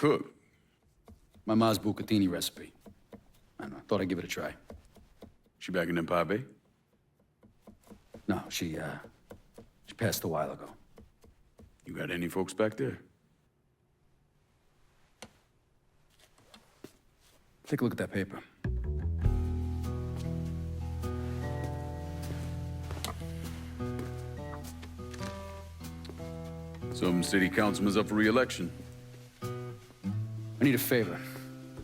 cook? My ma's bucatini recipe. I don't know, thought I'd give it a try. She back in Empire Bay? No, she passed a while ago. You got any folks back there? Take a look at that paper. Some city councilman's up for re-election. I need a favor.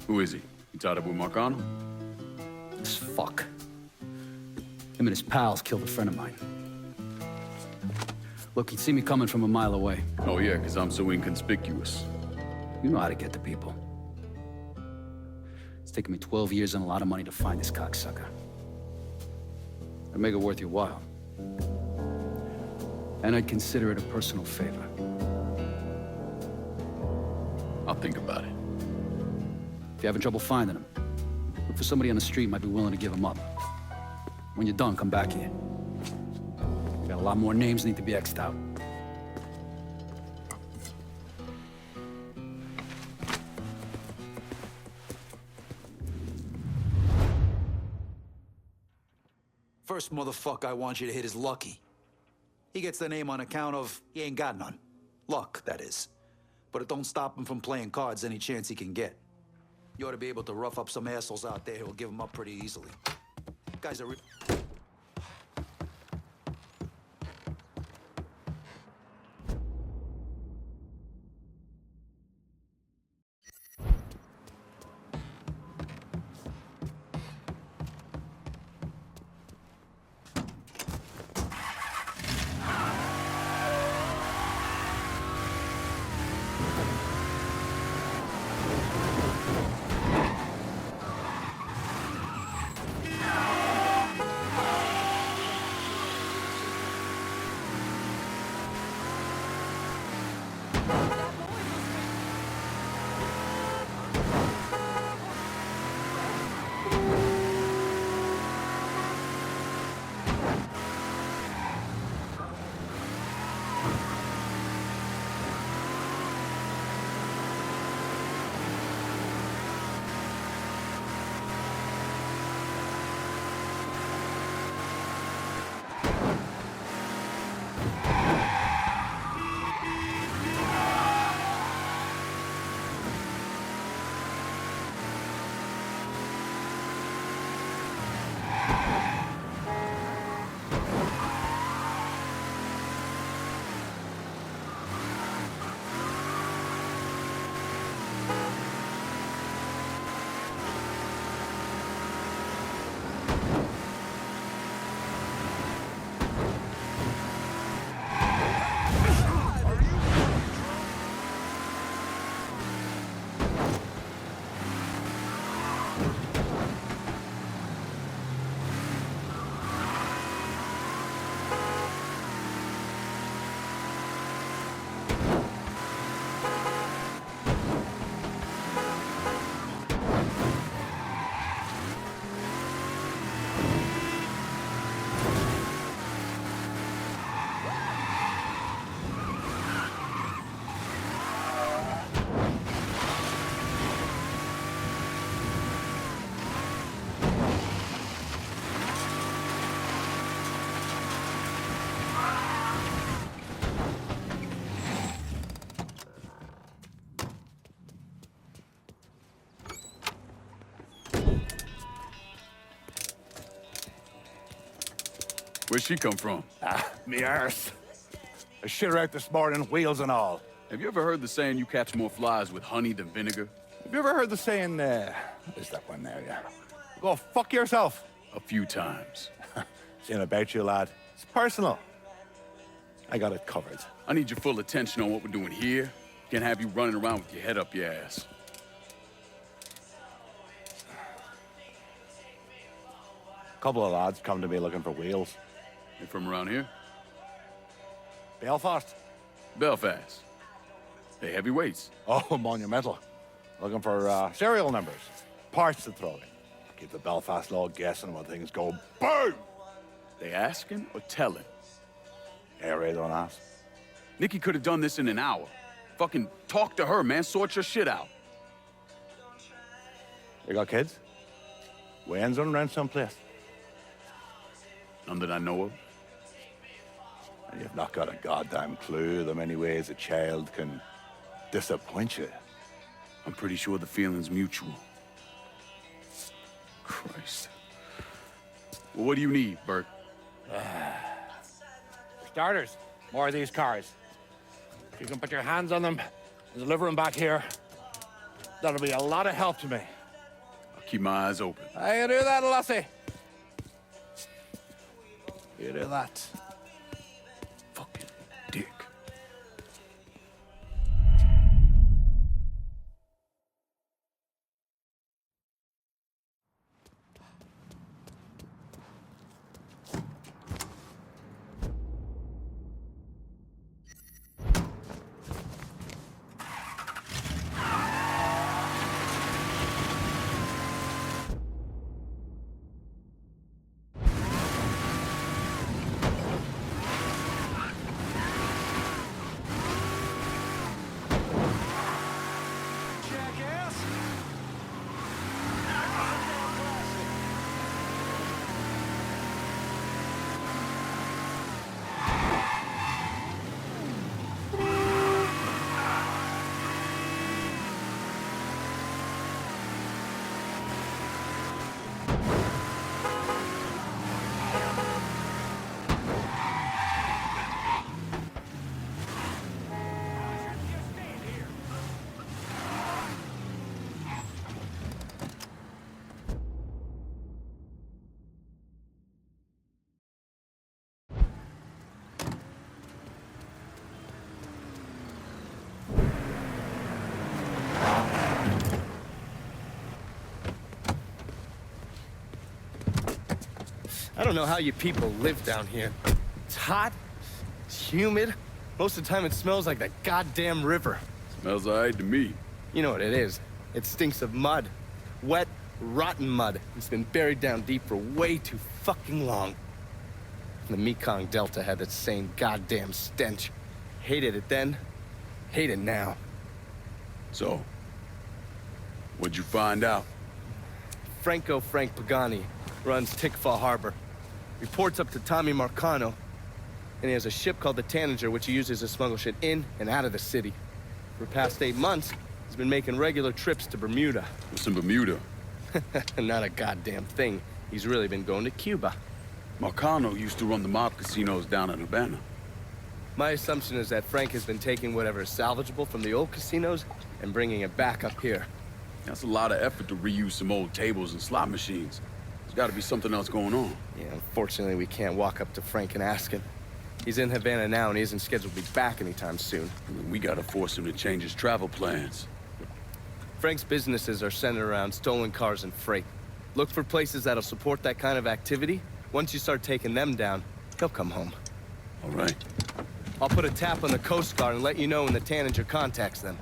Who is he? You tied up with Marcano? This fuck. Him and his pals killed a friend of mine. Look, he'd see me coming from a mile away. Oh yeah, because I'm so inconspicuous. You know how to get to people. It's taken me 12 years and a lot of money to find this cocksucker. I'd make it worth your while. And I'd consider it a personal favor. I'll think about it. If you're having trouble finding him, look for somebody on the street who might be willing to give him up. When you're done, come back here. We got a lot more names need to be X'd out. First motherfucker I want you to hit is Lucky. He gets the name on account of he ain't got none. Luck, that is. But it don't stop him from playing cards any chance he can get. You ought to be able to rough up some assholes out there who'll give him up pretty easily. Guys are... Where'd she come from? Me arse. I shit her out this morning, wheels and all. Have you ever heard the saying you catch more flies with honey than vinegar? Have you ever heard the saying, what is that one there, yeah? Go fuck yourself. A few times. Saying about you, lad. It's personal. I got it covered. I need your full attention on what we're doing here. Can't have you running around with your head up your ass. A couple of lads come to me looking for wheels. You from around here? Belfast? Belfast. They heavyweights. Oh, monumental. Looking for serial numbers. Parts to throw in. Keep the Belfast law guessing when things go boom! They asking or telling? Hey, Ray, don't ask. Nicky could have done this in an hour. Fucking talk to her, man. Sort your shit out. You got kids? Wayne's on rent someplace? None that I know of. And you've not got a goddamn clue the many ways a child can disappoint you. I'm pretty sure the feeling's mutual. Christ. Well, what do you need, Bert? Starters, more of these cars. If you can put your hands on them and deliver them back here, that'll be a lot of help to me. I'll keep my eyes open. I can do that, Lassie. You do that. Fucking dick. I don't know how you people live down here. It's hot, it's humid. Most of the time it smells like the goddamn river. Smells all right to me. You know what it is. It stinks of mud. Wet, rotten mud. It's been buried down deep for way too fucking long. The Mekong Delta had that same goddamn stench. Hated it then, hate it now. So, what'd you find out? Frank Pagani runs Tikva Harbor. Reports up to Tommy Marcano, and he has a ship called the Tanager, which he uses to smuggle shit in and out of the city. For the past 8 months, he's been making regular trips to Bermuda. What's in Bermuda? Not a goddamn thing. He's really been going to Cuba. Marcano used to run the mob casinos down in Havana. My assumption is that Frank has been taking whatever is salvageable from the old casinos and bringing it back up here. That's a lot of effort to reuse some old tables and slot machines. There's got to be something else going on. Yeah, unfortunately, we can't walk up to Frank and ask him. He's in Havana now, and he isn't scheduled to be back anytime soon. We got to force him to change his travel plans. Frank's businesses are centered around stolen cars and freight. Look for places that'll support that kind of activity. Once you start taking them down, he'll come home. All right. I'll put a tap on the Coast Guard and let you know when the Tanager contacts them.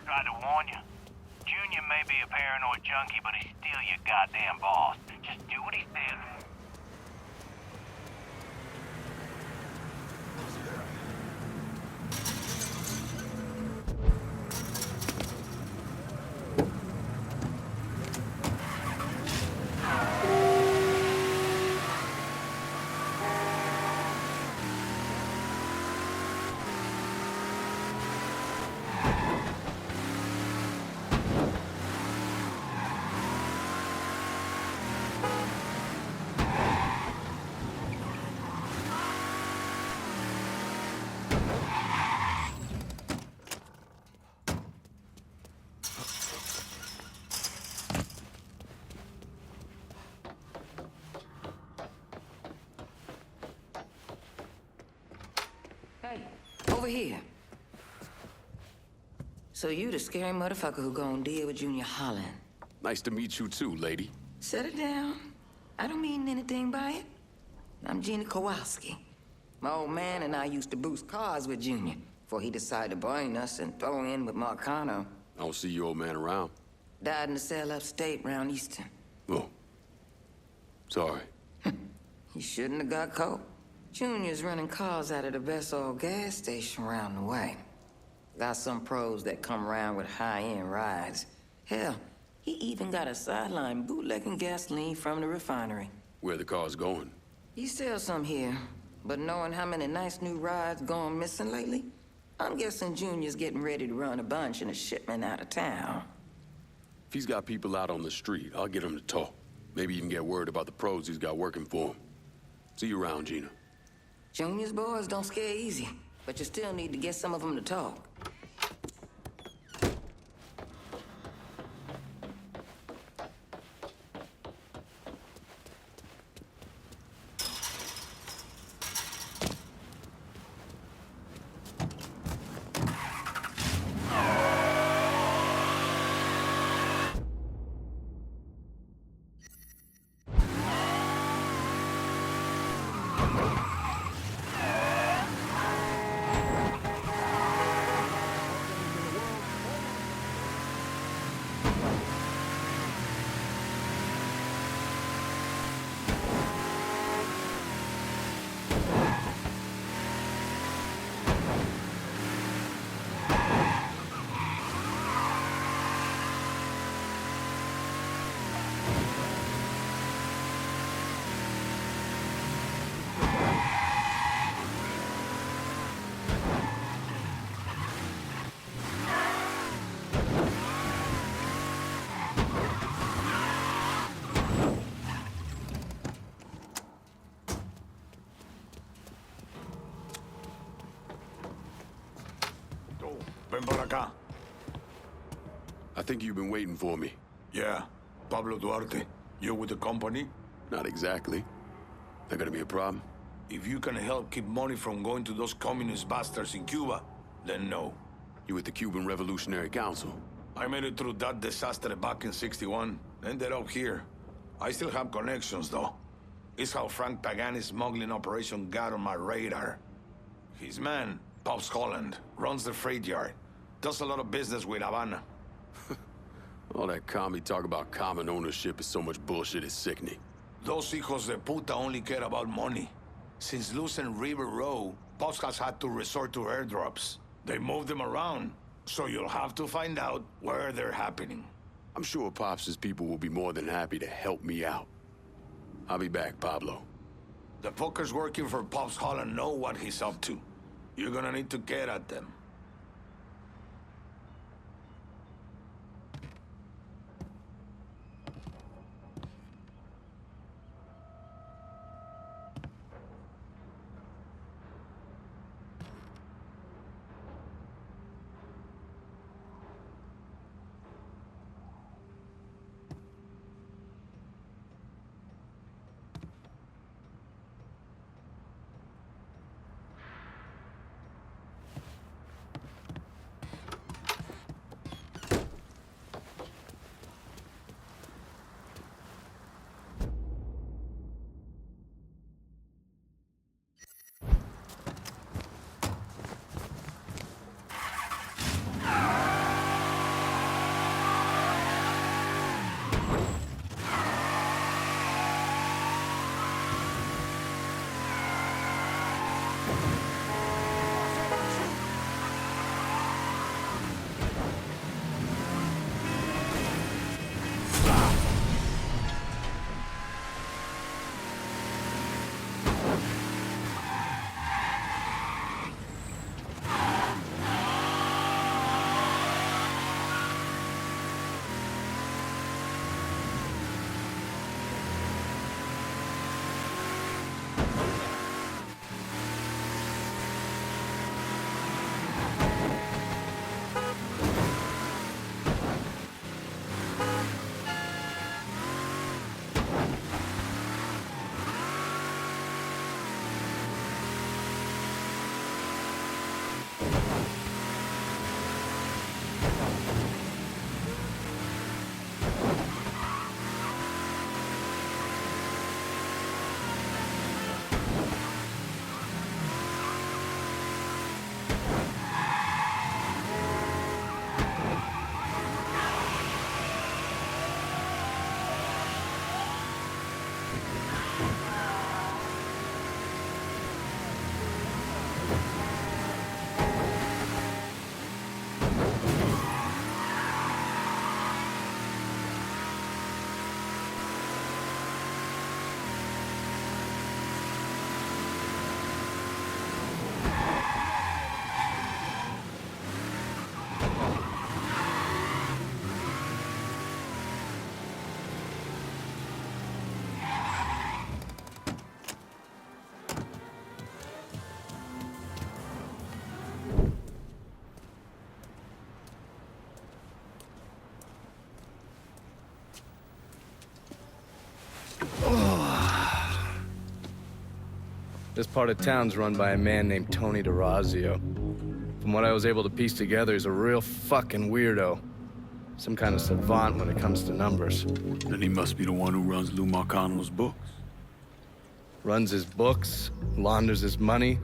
Tried to warn you. Junior may be a paranoid junkie, but he's still your goddamn boss. Just do what he says. Over here. So you the scary motherfucker who gonna deal with Junior Holland. Nice to meet you too, lady. Set it down. I don't mean anything by it. I'm Gina Kowalski. My old man and I used to boost cars with Junior before he decided to brain us and throw in with Marcano. I don't see your old man around. Died in the cell upstate round Easton. Oh. Sorry. He shouldn't have got caught. Junior's running cars out of the best old gas station around the way. Got some pros that come around with high-end rides. Hell, he even got a sideline bootlegging gasoline from the refinery. Where the car's going? He sells some here, but knowing how many nice new rides gone missing lately, I'm guessing Junior's getting ready to run a bunch in a shipment out of town. If he's got people out on the street, I'll get him to talk. Maybe even get word about the pros he's got working for him. See you around, Gina. Junior's boys don't scare easy, but you still need to get some of them to talk. Ven por acá. I think you've been waiting for me. Yeah, Pablo Duarte. You with the company? Not exactly. That gonna be a problem? If you can help keep money from going to those communist bastards in Cuba, then no. You with the Cuban Revolutionary Council? I made it through that disaster back in '61. Ended up here. I still have connections, though. It's how Frank Pagani's smuggling operation got on my radar. His man, Pops Holland, runs the freight yard. Does a lot of business with Havana. All that commie talk about common ownership is so much bullshit, it's sickening. Those hijos de puta only care about money. Since losing River Row, Pops has had to resort to airdrops. They move them around, so you'll have to find out where they're happening. I'm sure Pops' people will be more than happy to help me out. I'll be back, Pablo. The fuckers working for Pops Holland know what he's up to. You're gonna need to get at them. This part of town's run by a man named Tony DeRazio. From what I was able to piece together, he's a real fucking weirdo. Some kind of savant when it comes to numbers. Then he must be the one who runs Lou Marcano's books. Runs his books, launders his money.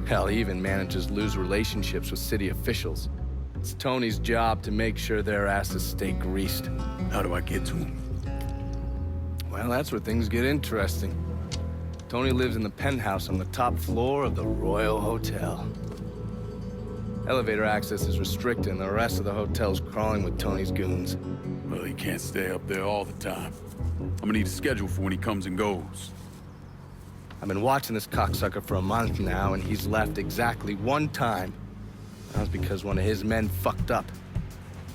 Hell, he even manages Lou's relationships with city officials. It's Tony's job to make sure their asses stay greased. How do I get to him? Well, that's where things get interesting. Tony lives in the penthouse on the top floor of the Royal Hotel. Elevator access is restricted and the rest of the hotel's crawling with Tony's goons. Well, he can't stay up there all the time. I'm gonna need a schedule for when he comes and goes. I've been watching this cocksucker for a month now, and he's left exactly one time. That was because one of his men fucked up.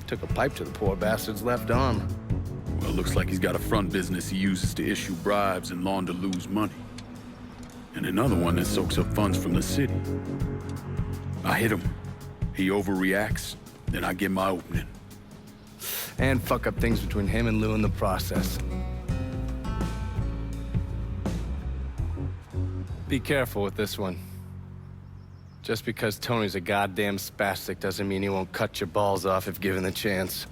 Took a pipe to the poor bastard's left arm. Well, looks like he's got a front business he uses to issue bribes and launder Lou's money. And another one that soaks up funds from the city. I hit him. He overreacts, then I get my opening. And fuck up things between him and Lou in the process. Be careful with this one. Just because Tony's a goddamn spastic doesn't mean he won't cut your balls off if given the chance.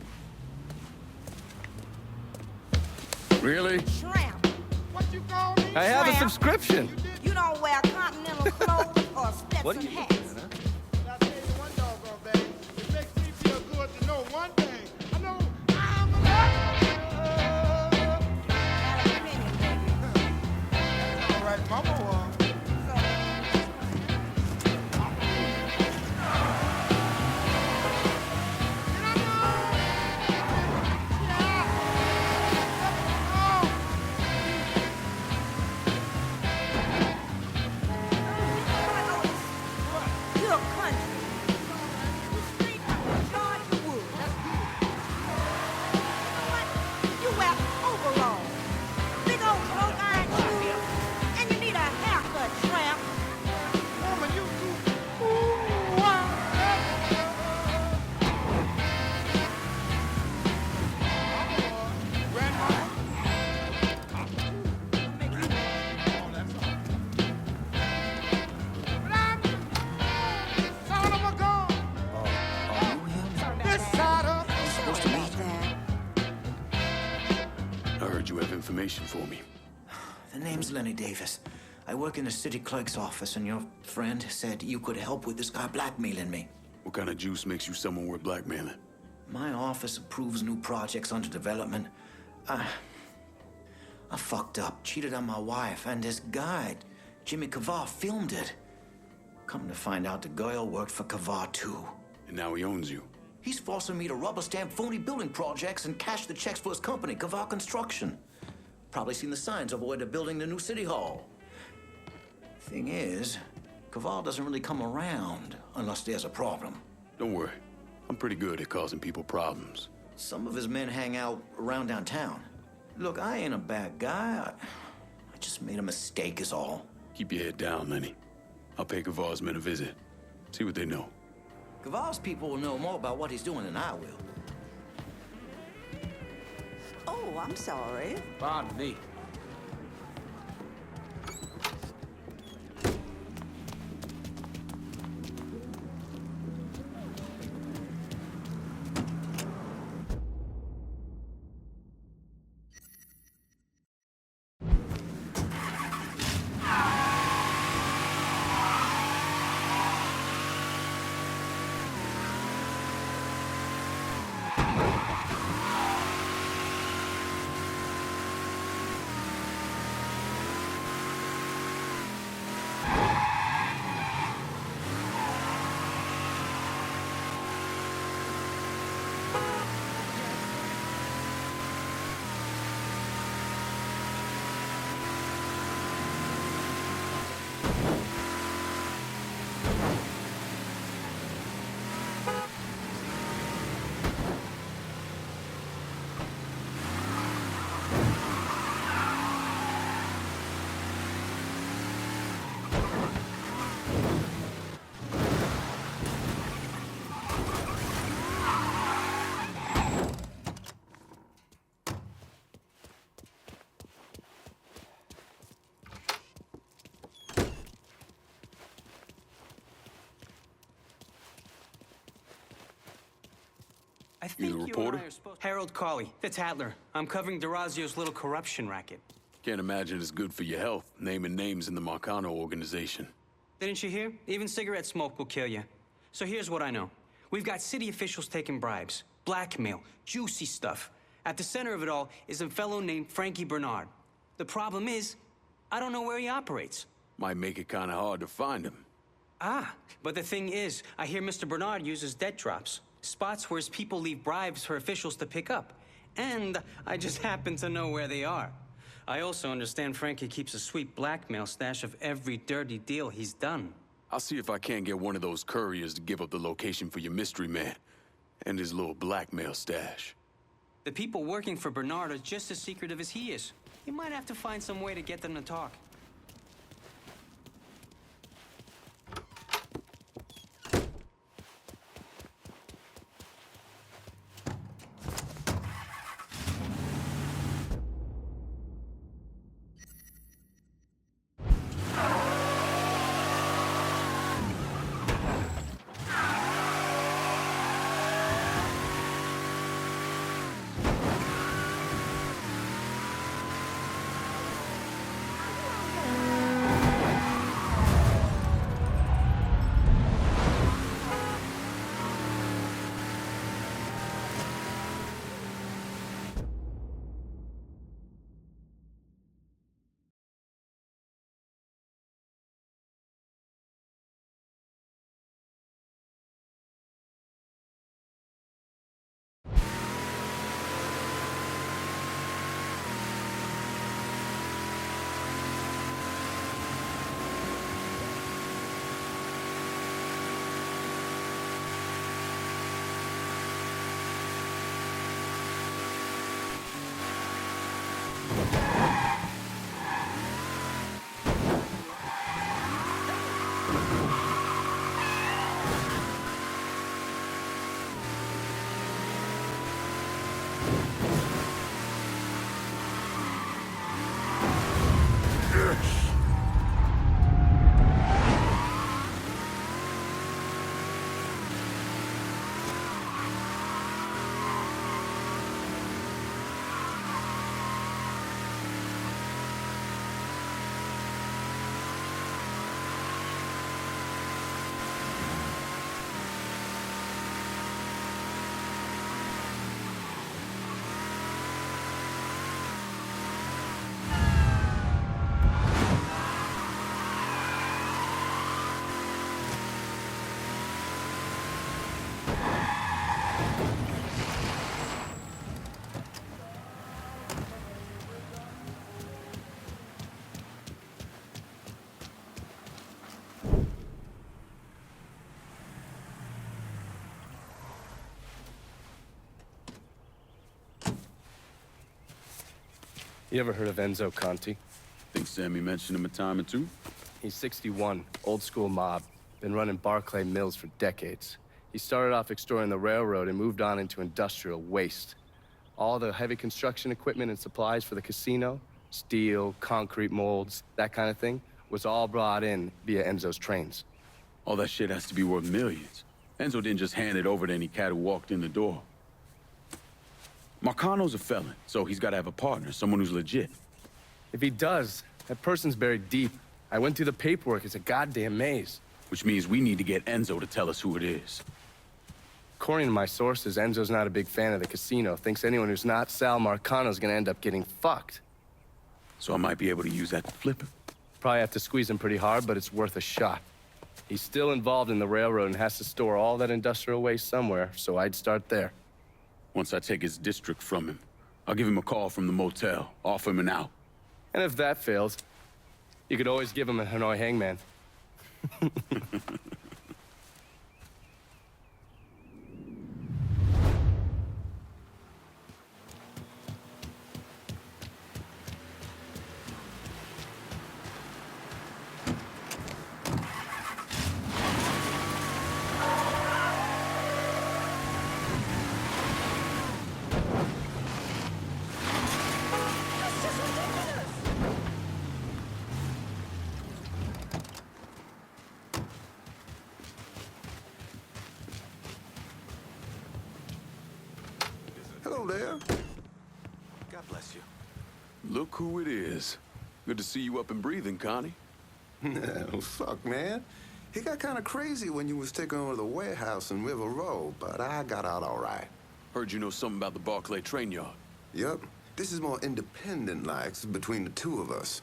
Really? Shrimp. What you call me? I have a Shrimp. subscription. You don't wear continental clothes or What are Stetson you hats. doing, huh? But I tell you one doggone thing, it makes me feel good to know one thing. I know I'm Got an opinion, baby. all right, Mama. You're a country. You street Georgia Wood. You know what? You wear overalls, big old broke iron shoes, and you need a haircut, tramp. Woman, you too. Grandma. But I'm son of a gun. This side of I heard you have information for me. The name's Lenny Davis. I work in the city clerk's office, and your friend said you could help with this guy blackmailing me. What kind of juice makes you someone worth blackmailing? My office approves new projects under development. I fucked up, cheated on my wife, and this guy, Jimmy Kavar, filmed it. Come to find out, the girl worked for Kavar, too. And now he owns you. He's forcing me to rubber stamp phony building projects and cash the checks for his company, Kavar Construction. Probably seen the signs over where they're building the new city hall. Thing is, Kavar doesn't really come around unless there's a problem. Don't worry. I'm pretty good at causing people problems. Some of his men hang out around downtown. Look, I ain't a bad guy. I just made a mistake is all. Keep your head down, Lenny. I'll pay Kavar's men a visit. See what they know. Kavar's people will know more about what he's doing than I will. Oh, I'm sorry. Pardon me. I think You the you reporter? and I are supposed... Harold Cawley, the Tattler. I'm covering DeRazio's little corruption racket. Can't imagine it's good for your health, naming names in the Marcano organization. Didn't you hear? Even cigarette smoke will kill you. So here's what I know. We've got city officials taking bribes, blackmail, juicy stuff. At the center of it all is a fellow named Frankie Bernard. The problem is, I don't know where he operates. Might make it kind of hard to find him. Ah, but the thing is, I hear Mr. Bernard uses debt drops. Spots where his people leave bribes for officials to pick up. And I just happen to know where they are. I also understand Frankie keeps a sweet blackmail stash of every dirty deal he's done. I'll see if I can't get one of those couriers to give up the location for your mystery man and his little blackmail stash. The people working for Bernard are just as secretive as he is. You might have to find some way to get them to talk. You ever heard of Enzo Conti? Think Sammy mentioned him a time or two? He's 61, old school mob. Been running Barclay Mills for decades. He started off extorting the railroad and moved on into industrial waste. All the heavy construction equipment and supplies for the casino, steel, concrete molds, that kind of thing, was all brought in via Enzo's trains. All that shit has to be worth millions. Enzo didn't just hand it over to any cat who walked in the door. Marcano's a felon, so he's got to have a partner, someone who's legit. If he does, that person's buried deep. I went through the paperwork. It's a goddamn maze. Which means we need to get Enzo to tell us who it is. According to my sources, Enzo's not a big fan of the casino. Thinks anyone who's not Sal Marcano's gonna end up getting fucked. So I might be able to use that to flip him. Probably have to squeeze him pretty hard, but it's worth a shot. He's still involved in the railroad and has to store all that industrial waste somewhere, so I'd start there. Once I take his district from him, I'll give him a call from the motel, offer him an out. And if that fails, you could always give him a Hanoi hangman. Look who it is. Good to see you up and breathing, Connie. No, fuck, man. He got kind of crazy when you was taking over the warehouse in River Road, but I got out all right. Heard you know something about the Barclay train yard. Yup. This is more independent-like between the two of us.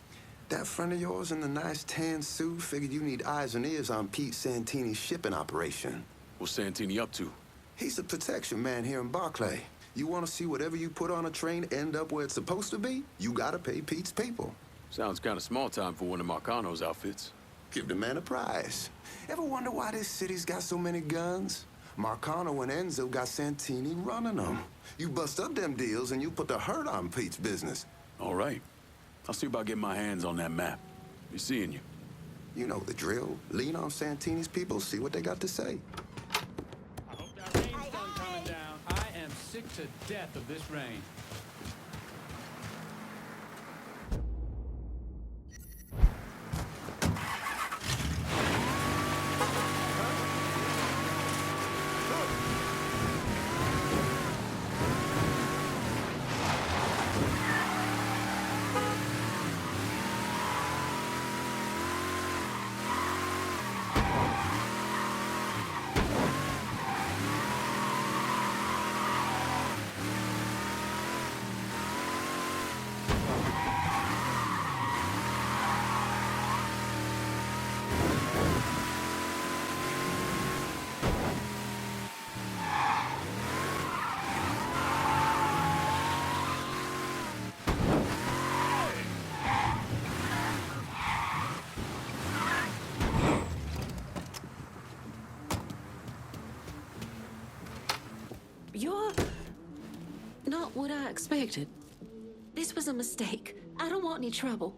That friend of yours in the nice tan suit figured you need eyes and ears on Pete Santini's shipping operation. What's Santini up to? He's the protection man here in Barclay. You want to see whatever you put on a train end up where it's supposed to be? You gotta pay Pete's people. Sounds kind of small time for one of Marcano's outfits. Give the man a prize. Ever wonder why this city's got so many guns? Marcano and Enzo got Santini running them. You bust up them deals and you put the hurt on Pete's business. All right. I'll see about getting my hands on that map. Be seeing you. You know the drill. Lean on Santini's people, see what they got to say. I hope that rain's done coming down. I am sick to death of this rain. You're not what I expected. This was a mistake. I don't want any trouble.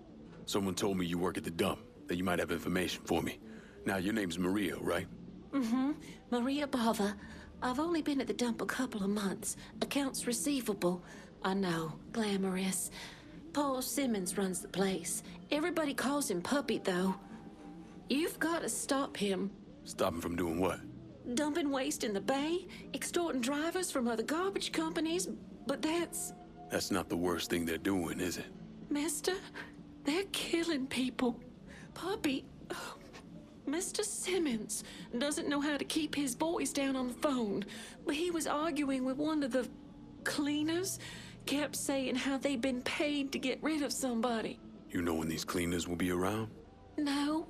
Someone told me you work at the dump, that you might have information for me. Now, your name's Maria, right? Mm-hmm. Maria Bava. I've only been at the dump a couple of months. Accounts receivable. I know. Glamorous. Paul Simmons runs the place. Everybody calls him Puppy, though. You've got to stop him. Stop him from doing what? Dumping waste in the bay, extorting drivers from other garbage companies, but that's not the worst thing they're doing, is it? Mister, they're killing people. Puppy, Mr. Simmons doesn't know how to keep his voice down on the phone, but he was arguing with one of the cleaners, kept saying how they'd been paid to get rid of somebody. You know when these cleaners will be around? No,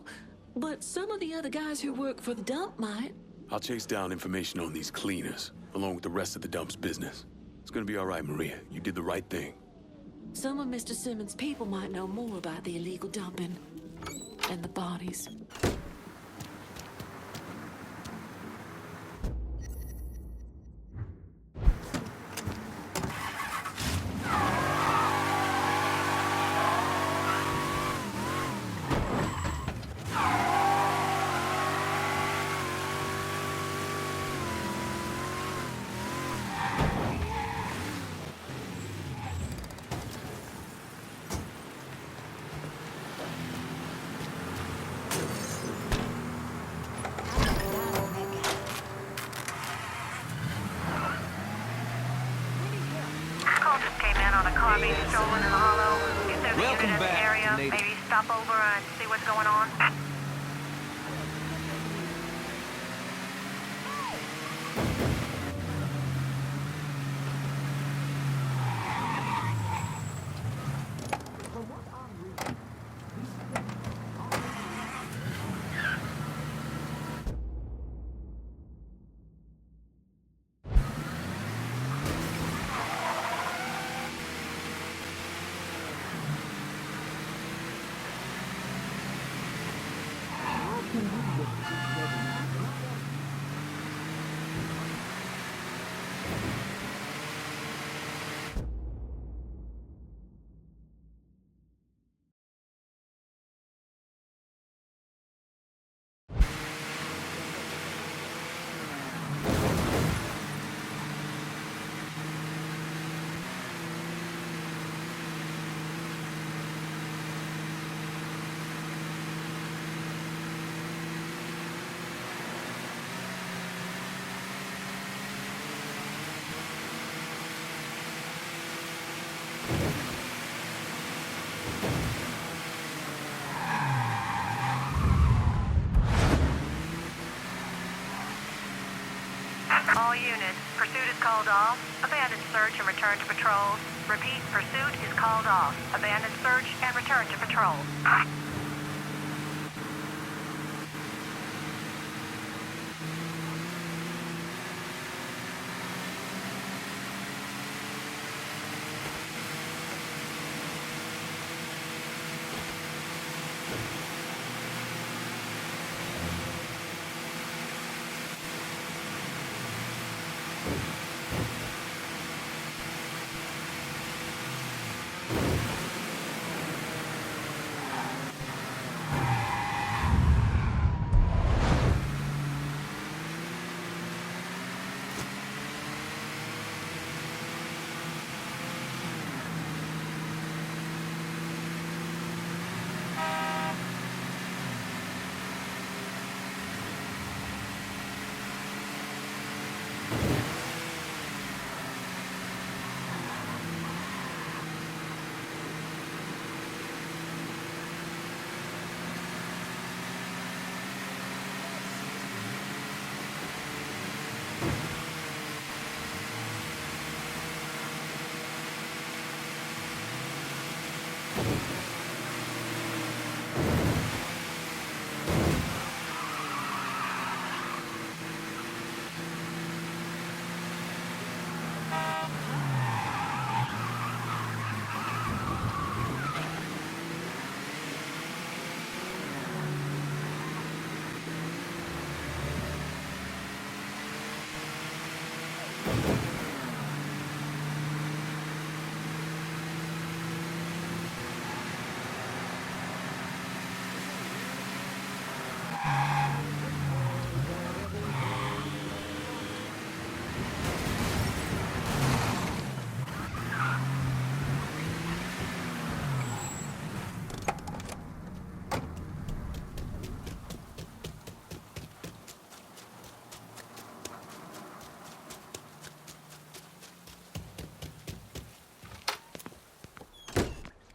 but some of the other guys who work for the dump might. I'll chase down information on these cleaners, along with the rest of the dump's business. It's gonna be all right, Maria. You did the right thing. Some of Mr. Simmons' people might know more about the illegal dumping and the bodies. Welcome back, area, maybe stop over and see what's going on. All units, pursuit is called off. Abandon search and return to patrol. Repeat, pursuit is called off. Abandon search and return to patrol.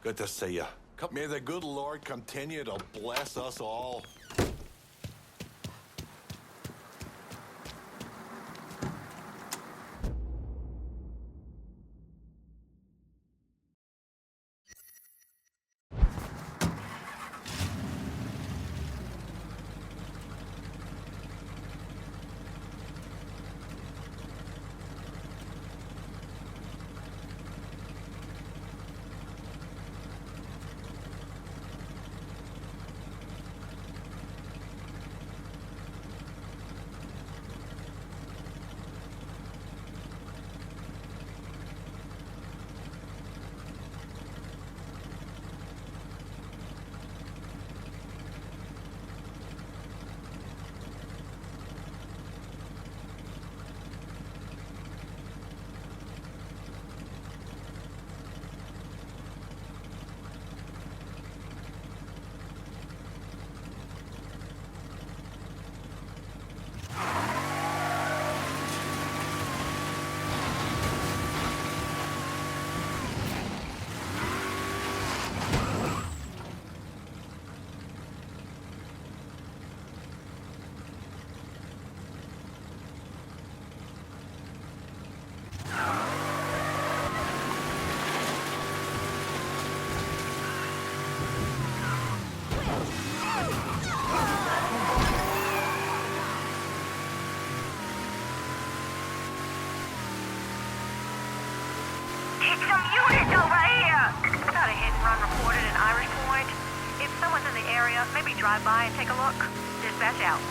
Good to see you. May the good Lord continue to bless us all. Some units over here! Got a hit and run reported in Irish Point. If someone's in the area, maybe drive by and take a look. Dispatch out.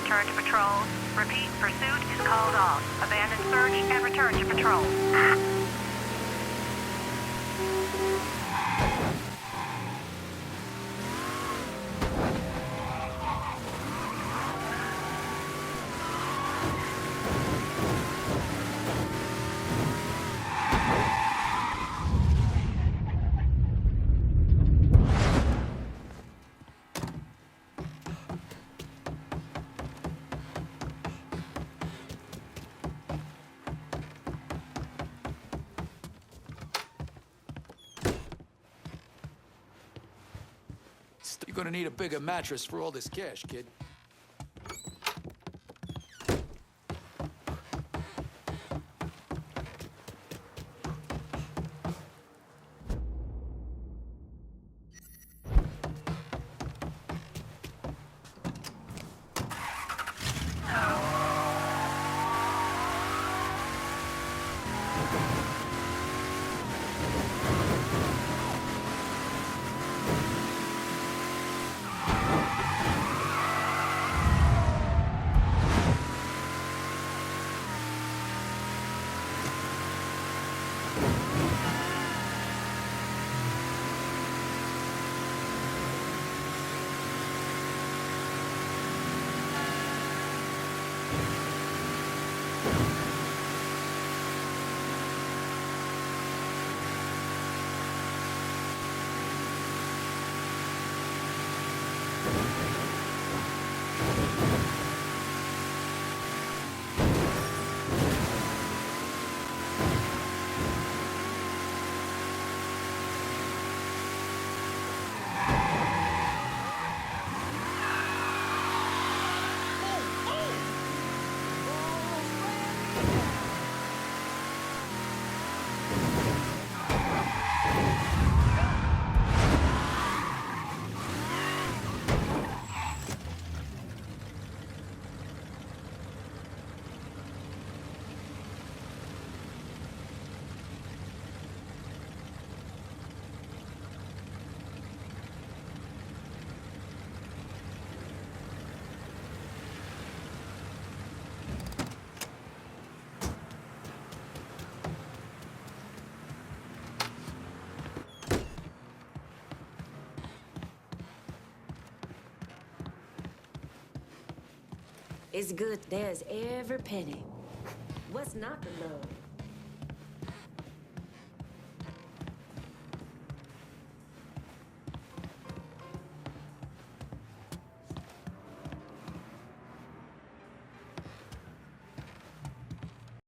return to patrols. Repeat, pursuit is called off. Abandon search and return to patrol. You're gonna need a bigger mattress for all this cash, kid. It's good there's every penny. What's not to love?